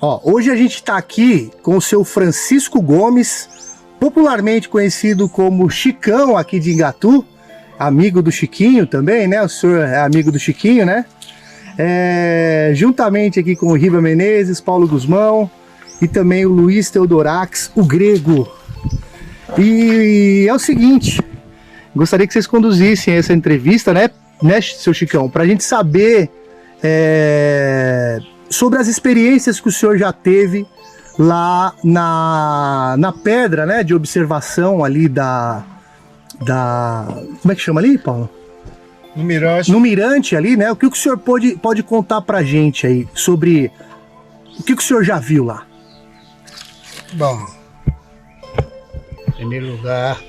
Ó, hoje a gente está aqui com o seu Francisco Gomes, popularmente conhecido como Chicão aqui de Ingatu, amigo do Chiquinho também, né? O senhor é amigo do Chiquinho, né? Juntamente aqui com o Riba Menezes, Paulo Guzmão e também o Luiz Teodorax, o grego. E é o seguinte, gostaria que vocês conduzissem essa entrevista, né seu Chicão, para a gente saber sobre as experiências que o senhor já teve lá na pedra, né, de observação ali como é que chama ali, Paulo? No Mirante. No Mirante ali, né? O que o senhor pode contar pra gente aí sobre o que o senhor já viu lá? Bom, em primeiro lugar,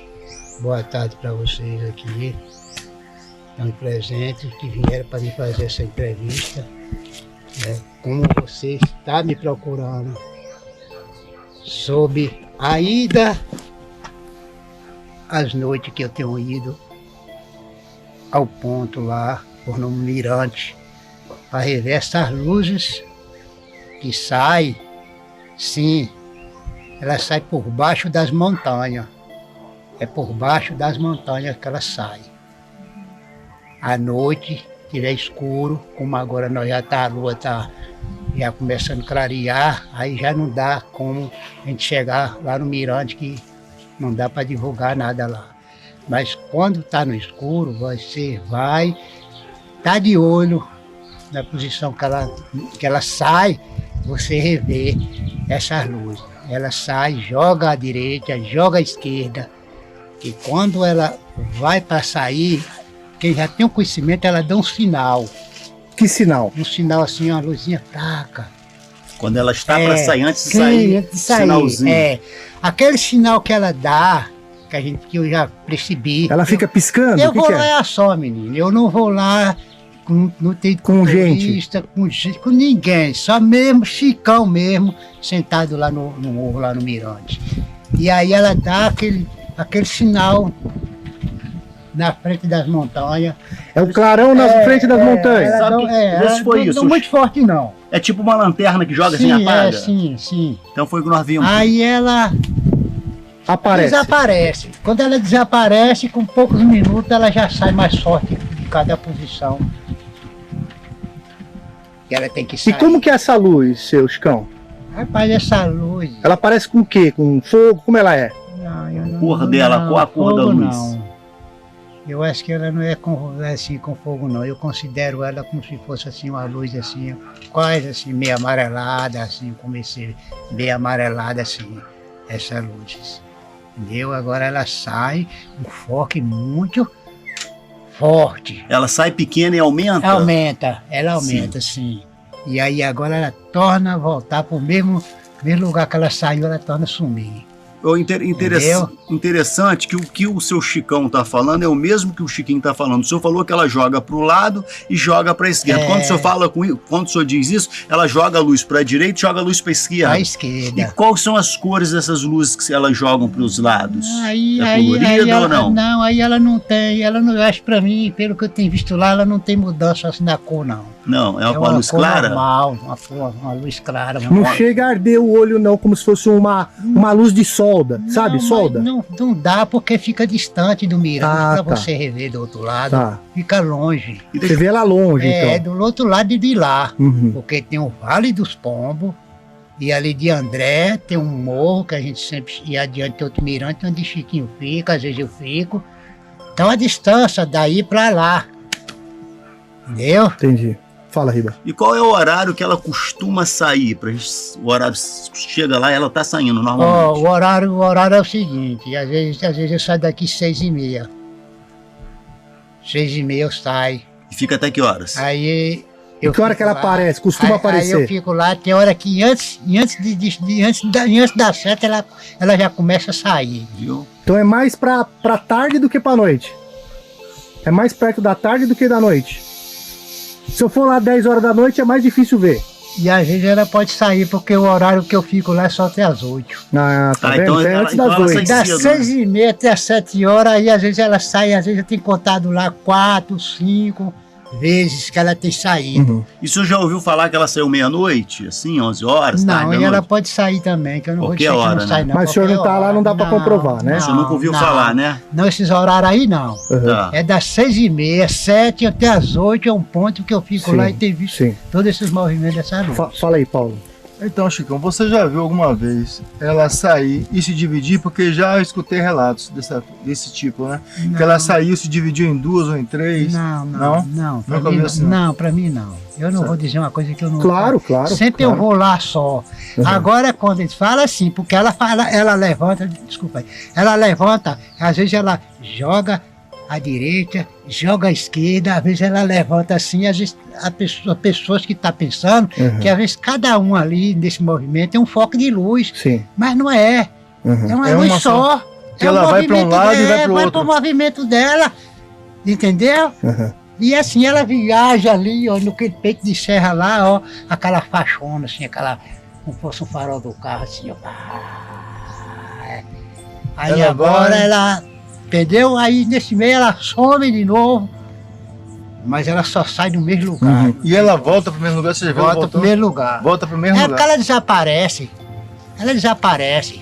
boa tarde para vocês aqui, estão presentes, que vieram para me fazer essa entrevista. Como você está me procurando sobre a ida, as noites que eu tenho ido ao ponto lá, por no Mirante, para rever essas luzes que saem, sim, elas saem por baixo das montanhas. É por baixo das montanhas que elas saem. À noite, tiver escuro, como agora nós a lua está já começando a clarear, aí já não dá como a gente chegar lá no Mirante, que não dá para divulgar nada lá. Mas quando está no escuro, você vai estar de olho na posição que ela sai, você revê essas luzes. Ela sai, joga à direita, joga à esquerda, e quando ela vai para sair, quem já tem o conhecimento, ela dá um sinal. Que sinal? Um sinal assim, uma luzinha fraca. Quando ela está para sair, antes de sair, sinalzinho. Aquele sinal que ela dá, que eu já percebi. Ela fica piscando? Eu vou lá só, menino. Eu não vou lá com gente, com ninguém. Só mesmo Chicão mesmo, sentado lá no morro, lá no Mirante. E aí ela dá aquele sinal na frente das montanhas. É o clarão na frente das montanhas. Sabe foi isso? Não muito forte, não. É tipo uma lanterna que joga assim, apaga? Sim. Então foi o que nós vimos. Aí ela desaparece. Quando ela desaparece, com poucos minutos ela já sai mais forte de cada posição que ela tem que sair. E como que é essa luz, seu Chicão? Rapaz, essa luz... Ela parece com o quê? Com fogo? Como ela é? Cor dela, qual a cor da luz? Não. Eu acho que ela não é assim com fogo, não. Eu considero ela como se fosse assim uma luz assim, quase assim meio amarelada, assim, comecei meio amarelada assim, essas luzes. Entendeu? Agora ela sai um foco muito forte. Ela sai pequena e aumenta? Ela aumenta, sim. E aí agora ela torna a voltar para o mesmo lugar que ela saiu, ela torna a sumir. Interessante que o que o seu Chicão está falando é o mesmo que o Chiquinho está falando. O senhor falou que ela joga para o lado e joga para a esquerda. Quando o senhor diz isso, ela joga a luz para a direita e joga a luz para a esquerda. Para a esquerda. E quais são as cores dessas luzes que elas jogam para os lados? É colorida ou não? Não, aí ela não tem, eu acho para mim, pelo que eu tenho visto lá, ela não tem mudança assim na cor, não. Não, é uma luz clara? Normal, uma luz clara. Não chega a arder o olho não, como se fosse uma luz de solda, sabe? Solda. Não dá porque fica distante do Mirante para você rever do outro lado. Fica longe. Você vê ela longe, então. É, do outro lado de lá. Porque tem o Vale dos Pombos e ali de André tem um morro que a gente sempre ia adiante, tem outro Mirante onde Chiquinho fica, às vezes eu fico. Então a distância daí para lá. Entendeu? Entendi. Fala, Riba. E qual é o horário que ela costuma sair? O horário chega lá e ela está saindo normalmente? O horário é o seguinte, às vezes eu saio daqui 6h30. 6h30 eu saio. E fica até que horas? Aí e que hora que ela aparece? Costuma aparecer? Aí eu fico lá, tem hora que antes da 7 ela já começa a sair. Viu? Então é mais pra tarde do que pra noite? É mais perto da tarde do que da noite? Se eu for lá 10 horas da noite, é mais difícil ver. E às vezes ela pode sair, porque o horário que eu fico lá é só até as 8. Tá vendo? Então é antes das 8. Das 6h30 até as 7 horas, aí às vezes ela sai, às vezes eu tenho contado lá 4, 5, vezes que ela tem saído. Uhum. E o senhor já ouviu falar que ela saiu meia-noite, assim, 11 horas, Não, tarde da e ela noite? pode sair também, que eu não vou Qualquer dizer que hora, não sai, né? não. Mas o senhor não qualquer tá lá, hora. não dá pra comprovar, né? O senhor nunca ouviu não. falar, né? Não, esses horários aí não. Uhum. Tá. É das 6h30, 7 até as 8 é um ponto que eu fico Sim, lá e tenho visto sim. todos esses movimentos dessa luz. Fala aí, Paulo. Então, Chicão, você já viu alguma vez ela sair e se dividir? Porque já escutei relatos desse tipo, né? Que ela saiu, se dividiu em 2 ou em 3. Não. Pra Nunca mim, viu assim, não? não, pra mim não. Eu não vou dizer uma coisa que eu não... Claro. Sempre claro. eu vou lá só. Uhum. Agora, quando eles falam assim, porque ela levanta, desculpa aí, ela levanta, às vezes ela joga à direita, joga à esquerda, às vezes ela levanta assim, às vezes pessoas que estão pensando Uhum. que às vezes cada um ali nesse movimento é um foco de luz, Sim. mas não é. Uhum. É uma É luz uma só. Que É o ela vai pra um movimento lado e vai dela, pro vai outro. pro movimento dela, entendeu? Uhum. E assim ela viaja ali, ó, no aquele peito de serra lá, ó, aquela faixona, assim, aquela, como fosse um farol do carro, assim, ó. Aí Ela agora vai- ela, entendeu? Aí nesse meio ela some de novo, mas ela só sai do mesmo lugar. Uhum. E ela volta pro mesmo lugar, você já viu? Ela Volta pro voltou? mesmo lugar. Volta pro mesmo É lugar. porque ela desaparece. Ela desaparece.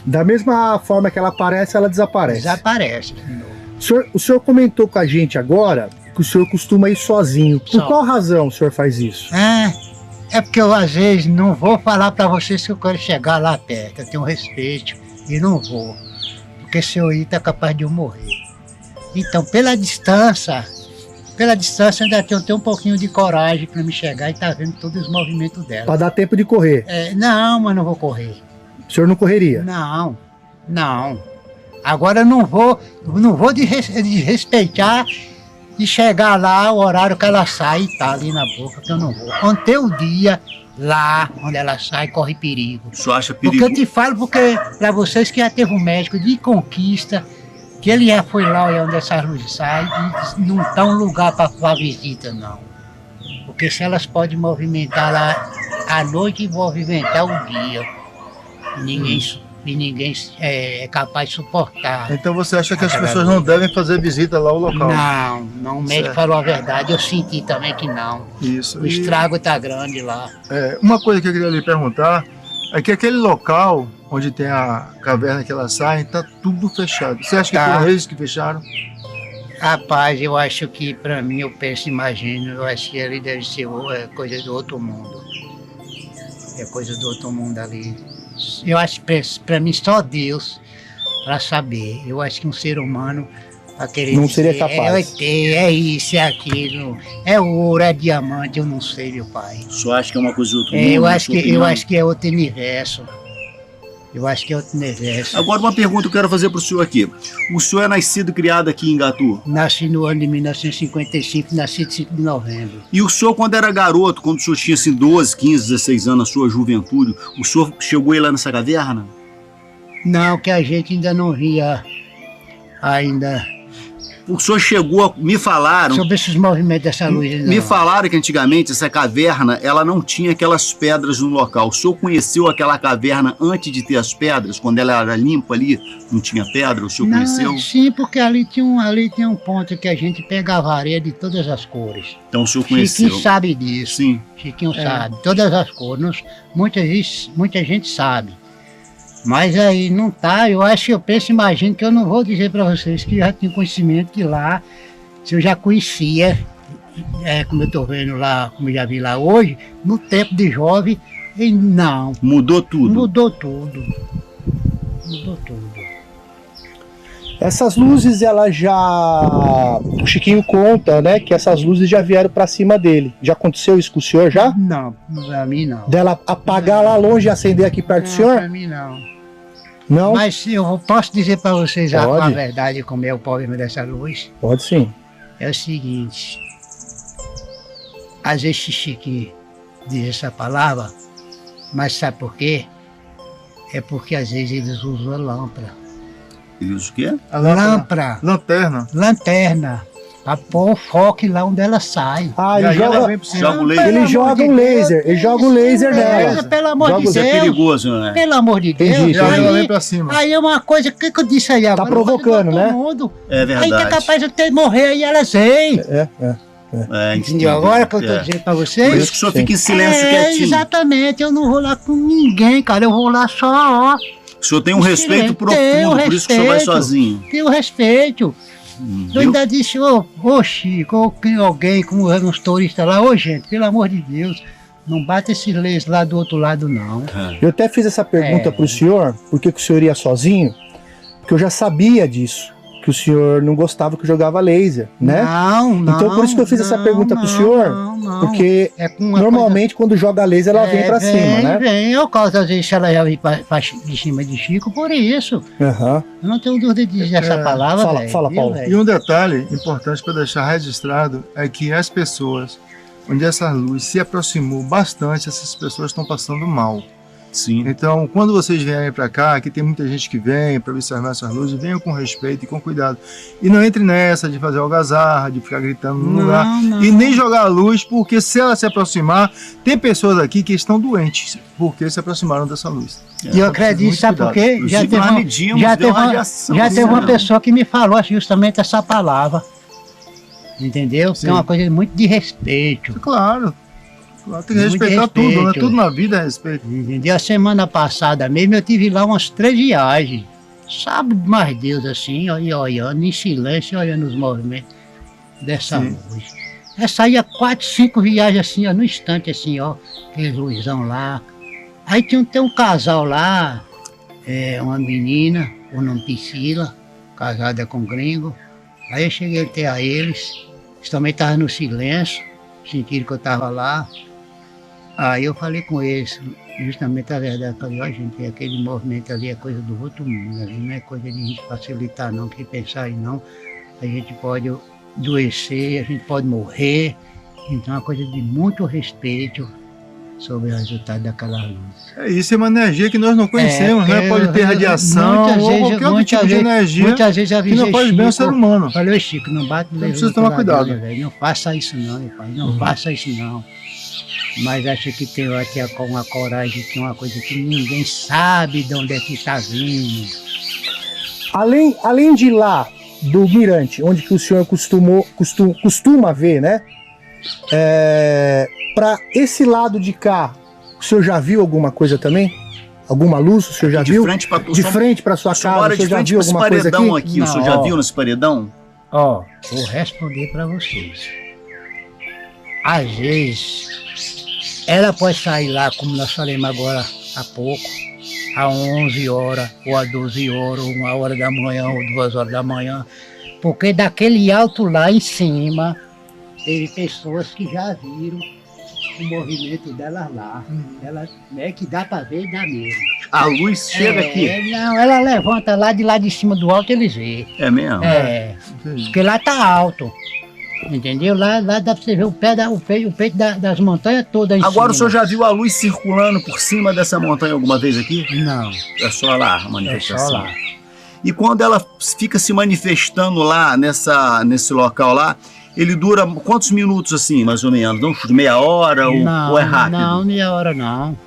Da mesma forma que ela aparece, ela desaparece. Desaparece. de novo. O senhor comentou com a gente agora que o senhor costuma ir sozinho. Por Só. qual razão o senhor faz isso? É porque eu às vezes não vou falar para vocês que eu quero chegar lá perto. Eu tenho respeito e não vou. Porque se eu ir, tá capaz de eu morrer. Então, pela distância ainda tenho um pouquinho de coragem para me chegar e tá vendo todos os movimentos dela. Pra dar tempo de correr. Não, mas não vou correr. O senhor não correria? Não. Agora eu não vou desrespeitar e chegar lá o horário que ela sai e tá ali na boca, que eu não vou. Quando tem o dia lá onde ela sai, corre perigo. O senhor acha Porque perigoso? eu te falo para vocês que já teve um médico de Conquista, que ele já foi lá onde essas luzes saem e não tá um lugar para visita, não. Porque se elas podem movimentar lá à noite e movimentar o dia, ninguém é capaz de suportar. Então você acha que as Aquela pessoas não devem fazer visita lá ao local? Não, o médico Certo. falou a verdade, eu senti também que não. Isso. O estrago tá grande lá. Uma coisa que eu queria lhe perguntar é que aquele local onde tem a caverna que ela sai, tá tudo fechado. Você acha que Tá. foram eles que fecharam? Rapaz, eu acho que pra mim, eu penso, imagino, eu acho que ali deve ser coisa do outro mundo. É coisa do outro mundo ali. Eu acho que pra mim só Deus pra saber. Eu acho que um ser humano a querer Não dizer, seria capaz. é isso, é aquilo, é ouro, é diamante, eu não sei, meu pai. O senhor acha que é uma coisa de outro mundo? Eu na acho sua que opinião? é outro universo. Eu acho que é outro universo. Agora uma pergunta que eu quero fazer pro senhor aqui. O senhor é nascido e criado aqui em Gatu? Nasci no ano de 1955, nasci de 5 de novembro. E o senhor, quando era garoto, quando o senhor tinha assim 12, 15, 16 anos, na sua juventude, o senhor chegou aí lá nessa caverna? Não, que a gente ainda não via ainda O senhor chegou, me falaram, sobre esses movimentos dessa luz. me não. falaram que antigamente essa caverna, ela não tinha aquelas pedras no local. O senhor conheceu aquela caverna antes de ter as pedras, quando ela era limpa ali, não tinha pedra, o senhor conheceu? Não, sim, porque ali tem um ponto que a gente pegava areia de todas as cores. Então o senhor conheceu. Chiquinho sabe disso. Sim. Chiquinho sabe, todas as cores. Muita gente sabe. Mas aí não tá, eu penso, imagino que eu não vou dizer para vocês que já tenho conhecimento que lá, se eu já conhecia, como eu tô vendo lá, como eu já vi lá hoje, no tempo de jovem, e não, Mudou tudo. mudou tudo. Mudou tudo. Essas luzes, ela já... O Chiquinho conta, né, que essas luzes já vieram pra cima dele. Já aconteceu isso com o senhor, já? Não, pra mim não. Dela apagar lá longe e acender aqui perto do Não, senhor? pra mim não. Não? Mas eu posso dizer para vocês a Pode. verdade como é o problema dessa luz. Pode sim. É o seguinte, às vezes Chique diz essa palavra, mas sabe por quê? É porque às vezes eles usam a lâmpada. Isso o quê? A lâmpada. Lanterna. Lanterna. Pra pôr o foco lá onde ela sai. Ah, E ele aí ela joga... vem pro Joga o cima. laser. Ele Pelo joga amor um de laser, Deus. ele joga o laser Beleza, nela. pelo amor Joga de o- Isso é Deus. perigoso, né? Pelo amor de Deus. Entendi, E ela entendi. vem pra cima. Aí é uma coisa, o que eu disse aí agora? provocando, Todo né? mundo. É Aí que é verdade. capaz de eu ter morrer aí elas vêm. É. Entendeu? Agora que eu tô dizendo pra vocês. Por isso que o senhor fica em silêncio quietinho. Exatamente, eu não vou lá com ninguém, cara. Eu vou lá só, ó. O senhor tem um respeito profundo, por isso que o senhor vai sozinho. Tenho respeito. Eu ainda disse, ô Chico, ou alguém, como uns turistas lá, ô gente, pelo amor de Deus, não bate esses leis lá do outro lado, não. Eu até fiz essa pergunta pro senhor, por que o senhor ia sozinho? Porque eu já sabia disso, que o senhor não gostava que eu jogava laser, né? Não. Então por isso que eu fiz essa pergunta pro senhor, porque normalmente quando joga laser ela vem pra cima, né? Vem, eu causo às vezes ela já vem de cima de Chico, por isso. Eu não tenho dúvida de dizer essa palavra. Fala, Paulo. E um detalhe importante para deixar registrado é que as pessoas, onde essa luz se aproximou bastante, essas pessoas estão passando mal. Sim. Então, quando vocês vierem para cá, que tem muita gente que vem para observar essas luzes, venham com respeito e com cuidado. E não entre nessa de fazer algazarra, de ficar gritando no lugar. E nem jogar a luz, porque se ela se aproximar, tem pessoas aqui que estão doentes, porque se aproximaram dessa luz. E eu acredito, sabe por quê? Já teve uma pessoa que me falou justamente essa palavra. Entendeu? Sim. Que é uma coisa muito de respeito. Claro. Tem que respeitar tudo, né? Tudo na vida é respeito. Entendeu? A semana passada mesmo eu tive lá umas 3 viagens. Sabe mais Deus assim, ó, e olhando em silêncio, olhando os movimentos dessa luz. Eu saía 4, 5 viagens assim, ó, no instante assim, ó, aquele luzão lá. Aí tem um casal lá, uma menina, o nome Priscila, casada com um gringo. Aí eu cheguei até a eles também estavam no silêncio, sentiram que eu estava lá. Aí eu falei com eles, justamente a verdade, falei, ó gente, aquele movimento ali é coisa do outro mundo, ali não é coisa de gente facilitar não, que pensar aí não, a gente pode adoecer, a gente pode morrer, então é uma coisa de muito respeito sobre o resultado daquela luz. Isso é uma energia que nós não conhecemos, né? Pode ter radiação ou qualquer outro tipo de energia muitas vezes que não faz bem ao ser humano. Falei, Chico, não bate no precisa tomar cuidado. Não faça isso não, meu pai, não faça isso não. Mas acho que tem aqui uma coragem, que é uma coisa que ninguém sabe de onde é que está vindo. Além de lá, do Mirante, onde que o senhor costuma ver, né? Para esse lado de cá, o senhor já viu alguma coisa também? Alguma luz o senhor já viu? De frente para sua casa, o senhor já viu alguma coisa aqui? O senhor já viu nesse paredão? Ó, vou responder para vocês. Às vezes, ela pode sair lá, como nós falamos agora há pouco, a 11 horas, ou a 12 horas, ou 1 hora da manhã, ou 2 horas da manhã, porque daquele alto lá em cima, teve pessoas que já viram o movimento delas lá. Ela, que dá para ver, dá mesmo. A luz chega aqui? Não, ela levanta lá de cima do alto, eles vê. É mesmo? Porque lá tá alto. Entendeu? Lá dá pra você ver o peito das montanhas todas. Agora o senhor já viu a luz circulando por cima dessa montanha alguma vez aqui? Não. É só lá a manifestação? É só lá. E quando ela fica se manifestando lá, nesse local lá, ele dura quantos minutos assim, mais ou menos? Meia hora ou é rápido? Não, meia hora não.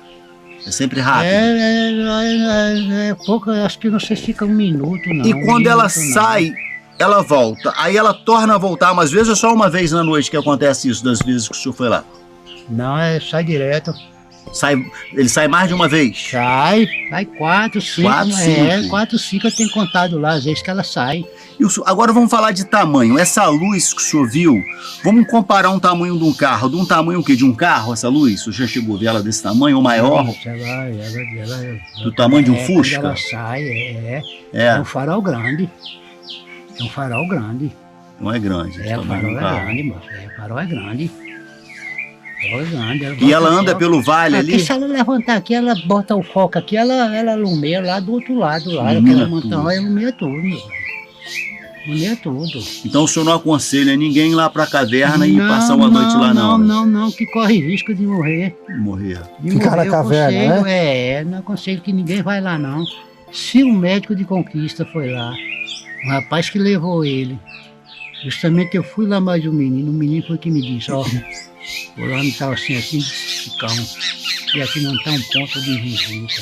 É sempre rápido? É pouco, acho que não sei se fica 1 minuto, não. E quando ela sai, ela volta. Aí ela torna a voltar umas vezes ou só uma vez na noite que acontece isso, das vezes que o senhor foi lá? Não, sai direto. Ele sai mais de uma vez? Sai 4, 5. 4, 5 eu tenho contado lá, às vezes que ela sai. Agora vamos falar de tamanho. Essa luz que o senhor viu, vamos comparar um tamanho de um carro. De um tamanho o quê? De um carro, essa luz? O senhor já chegou a ver ela desse tamanho ou maior? Ela do tamanho de um Fusca? Ela sai, é um farol grande. É um farol grande. Não é grande. O farol é grande, moço. O farol é grande. E ela anda pelo vale ali? Se ela levantar aqui, ela bota o foco aqui, ela ilumina lá do outro lado, lá, aquela montanha, ilumina tudo, meu velho. Ilumina tudo. Então o senhor não aconselha ninguém ir lá pra caverna e passar uma noite lá, não? Não, que corre risco de morrer. Ficar na caverna, né? Não aconselho que ninguém vai lá, não. Se o médico de Conquista foi lá, um rapaz que levou ele, justamente eu fui lá mais o menino foi que me disse, ó, o fulano estava assim, Chicão, e aqui não está um ponto de visita.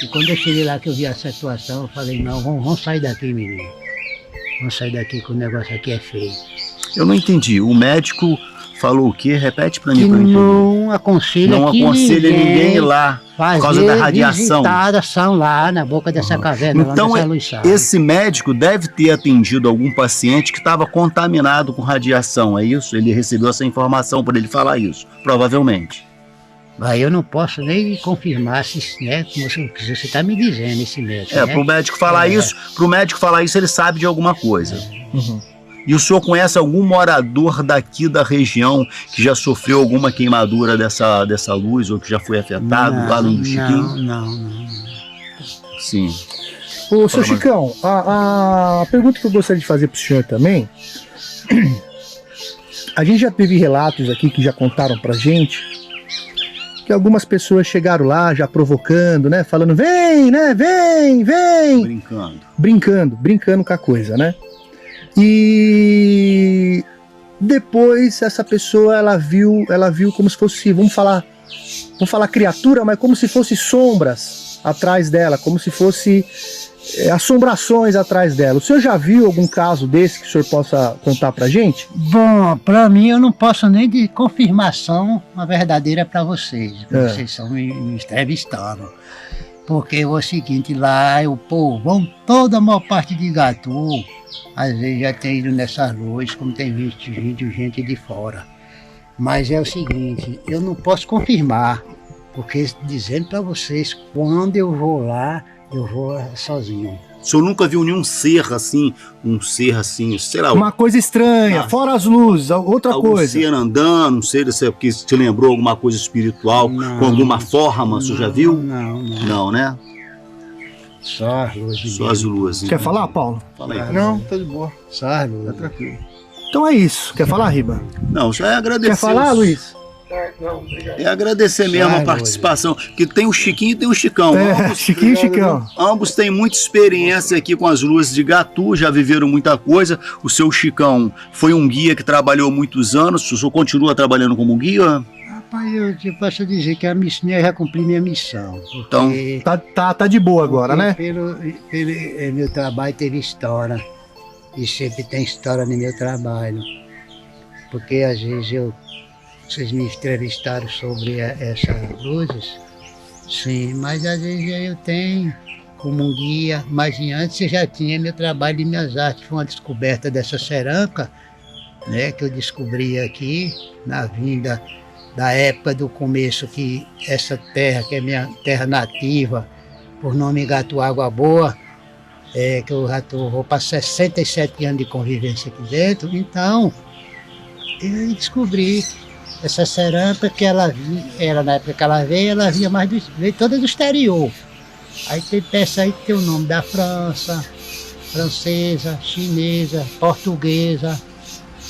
E quando eu cheguei lá que eu vi a situação, eu falei, não, vamos sair daqui, menino. Vamos sair daqui que o negócio aqui é feio. Eu não entendi. O médico Falou o quê? Repete pra mim. Que pra mim. não aconselha, Não aconselha ninguém ir lá por causa da radiação. Visitação lá na boca dessa caverna, Então, lá nessa luz sai. esse médico deve ter atendido algum paciente que estava contaminado com radiação, é isso? Ele recebeu essa informação para ele falar isso, provavelmente. Aí eu não posso nem confirmar se, né, como você está me dizendo, esse médico. né? Pro médico falar isso, ele sabe de alguma coisa. Uhum. E o senhor conhece algum morador daqui da região que já sofreu alguma queimadura dessa luz ou que já foi afetado lá no Chiquinho? Não. Sim. Ô, seu Chicão, a pergunta que eu gostaria de fazer pro senhor também, a gente já teve relatos aqui que já contaram pra gente que algumas pessoas chegaram lá já provocando, né, falando vem, né, vem, brincando com a coisa, né? E depois essa pessoa ela viu como se fosse, vamos falar criatura, mas como se fosse sombras atrás dela, como se fosse assombrações atrás dela. O senhor já viu algum caso desse que o senhor possa contar pra gente? Bom, para mim eu não posso nem de confirmação uma verdadeira para vocês, porque vocês estão me entrevistando. Porque é o seguinte, lá o povo, toda a maior parte de Igatu, às vezes já tem ido nessas luzes, como tem visto gente de fora. Mas é o seguinte, eu não posso confirmar, porque dizendo para vocês, quando eu vou lá, eu vou sozinho. O senhor nunca viu nenhum ser assim, sei lá... Uma coisa estranha, fora as luzes, outra algum coisa. ser andando, não sei se é porque te lembrou alguma coisa espiritual, com alguma forma, o senhor já viu? Não, né? Só as luzes. Só as luzes. Quer falar, Paulo? Fala aí. Não, tá de boa. Só as luzes. Tá tranquilo. Então é isso. Quer falar, Riba? Não, só é agradecer. Quer falar, Luiz? É agradecer mesmo a participação, que tem o Chiquinho e tem o Chicão. Chiquinho e Chicão. Ambos têm muita experiência aqui com as luzes de Igatu, já viveram muita coisa. O seu Chicão foi um guia que trabalhou muitos anos. O senhor continua trabalhando como guia? Rapaz, eu te posso dizer que eu já cumpri minha missão. Então, tá de boa agora, né? Pelo meu trabalho teve história. E sempre tem história no meu trabalho. Porque às vezes vocês me entrevistaram sobre essas luzes, sim, mas às vezes eu tenho como um guia, mas antes eu já tinha meu trabalho e minhas artes. Foi uma descoberta dessa cerâmica, né, que eu descobri aqui na vinda da época do começo, que essa terra, que é minha terra nativa, por nome Igatu Água Boa, que eu já vou para 67 anos de convivência aqui dentro. Então eu descobri essa cerâmica que ela na época que ela veio veio toda do exterior. Aí tem peça aí que tem o nome da França, francesa, chinesa, portuguesa,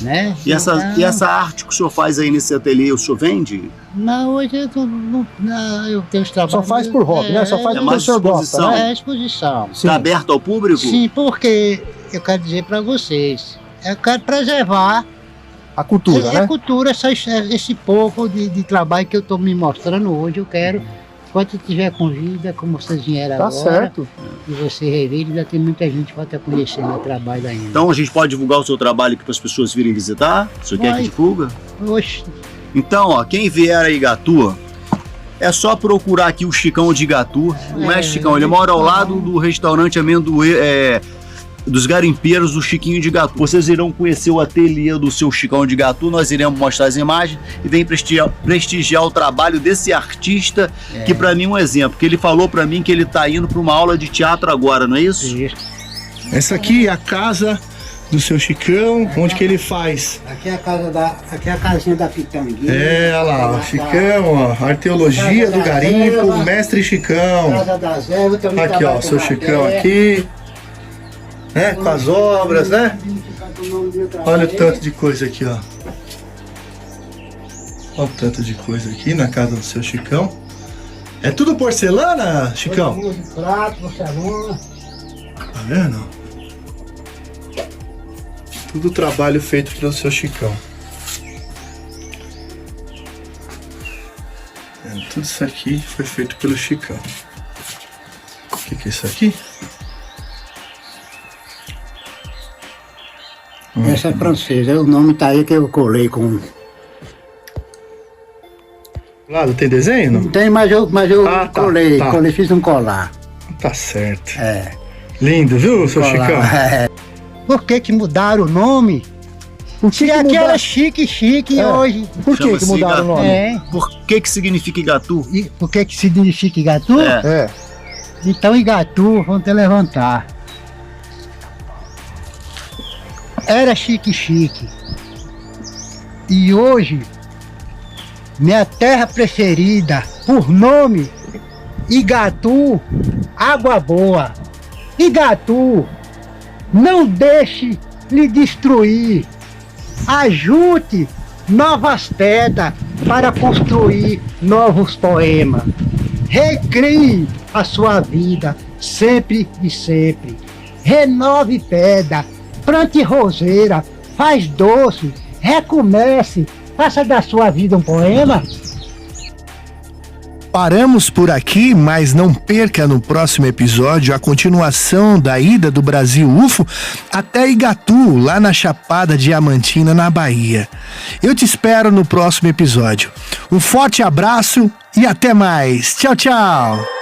né? E essa arte que o senhor faz aí nesse ateliê, o senhor vende? Não, hoje eu tenho os trabalhos. Só faz por hobby, né? Só faz porque o senhor gosta, né? É exposição. Está aberto ao público? Sim, porque eu quero dizer para vocês, eu quero preservar a cultura, né? A cultura, esse pouco de trabalho que eu estou me mostrando hoje, eu quero, enquanto tiver com vida, como vocês vieram agora. Tá certo. E você revire, ainda tem muita gente que vai estar conhecendo meu trabalho ainda. Então a gente pode divulgar o seu trabalho aqui para as pessoas virem visitar? O senhor quer que divulga? Oxe. Então, ó, quem vier a Igatu, é só procurar aqui o Chicão de Igatu. O mestre Chicão, ele mora ao lado do restaurante dos garimpeiros do Chiquinho de Igatu. Vocês irão conhecer o ateliê do seu Chicão de Igatu, nós iremos mostrar as imagens e vem prestigiar o trabalho desse artista, que para mim é um exemplo, que ele falou para mim que ele tá indo para uma aula de teatro agora, não é isso? Isso. Essa aqui é a casa do seu Chicão, onde que ele faz. Aqui é a casinha da Pitanguinha. Olha lá, o Chicão, ó, arqueologia do garimpo, mestre Chicão. Casa das ervas, também. Aqui, ó, seu Chicão aqui. Né? Com as obras, né? Olha o tanto de coisa aqui, ó. Olha o tanto de coisa aqui na casa do seu Chicão. É tudo porcelana, Chicão? Prato, porcelana. Tá vendo? Tudo trabalho feito pelo seu Chicão. Tudo isso aqui foi feito pelo Chicão. O que é isso aqui? Essa é francesa, o nome tá aí que eu colei com Lado tem desenho? Não? Tem, mas eu Ah, tá, colei, tá. colei, fiz um colar. Tá certo. É. Lindo, viu, seu Colar. Chicão? É. Por que mudaram o nome? Se aqui era chique hoje. Por que Chama-se mudaram o nome? É. Por que significa Igatu? E por que significa Igatu? É. É. Então Igatu, vamos te levantar. Era chique. E hoje, minha terra preferida, por nome, Igatu, água boa. Igatu, não deixe lhe destruir. Ajunte novas pedras para construir novos poemas. Recrie a sua vida sempre e sempre. Renove pedra, plante roseira, faz doce, recomece, faça da sua vida um poema. Paramos por aqui, mas não perca no próximo episódio a continuação da ida do Brasil UFO até Igatu, lá na Chapada Diamantina, na Bahia. Eu te espero no próximo episódio. Um forte abraço e até mais. Tchau, tchau!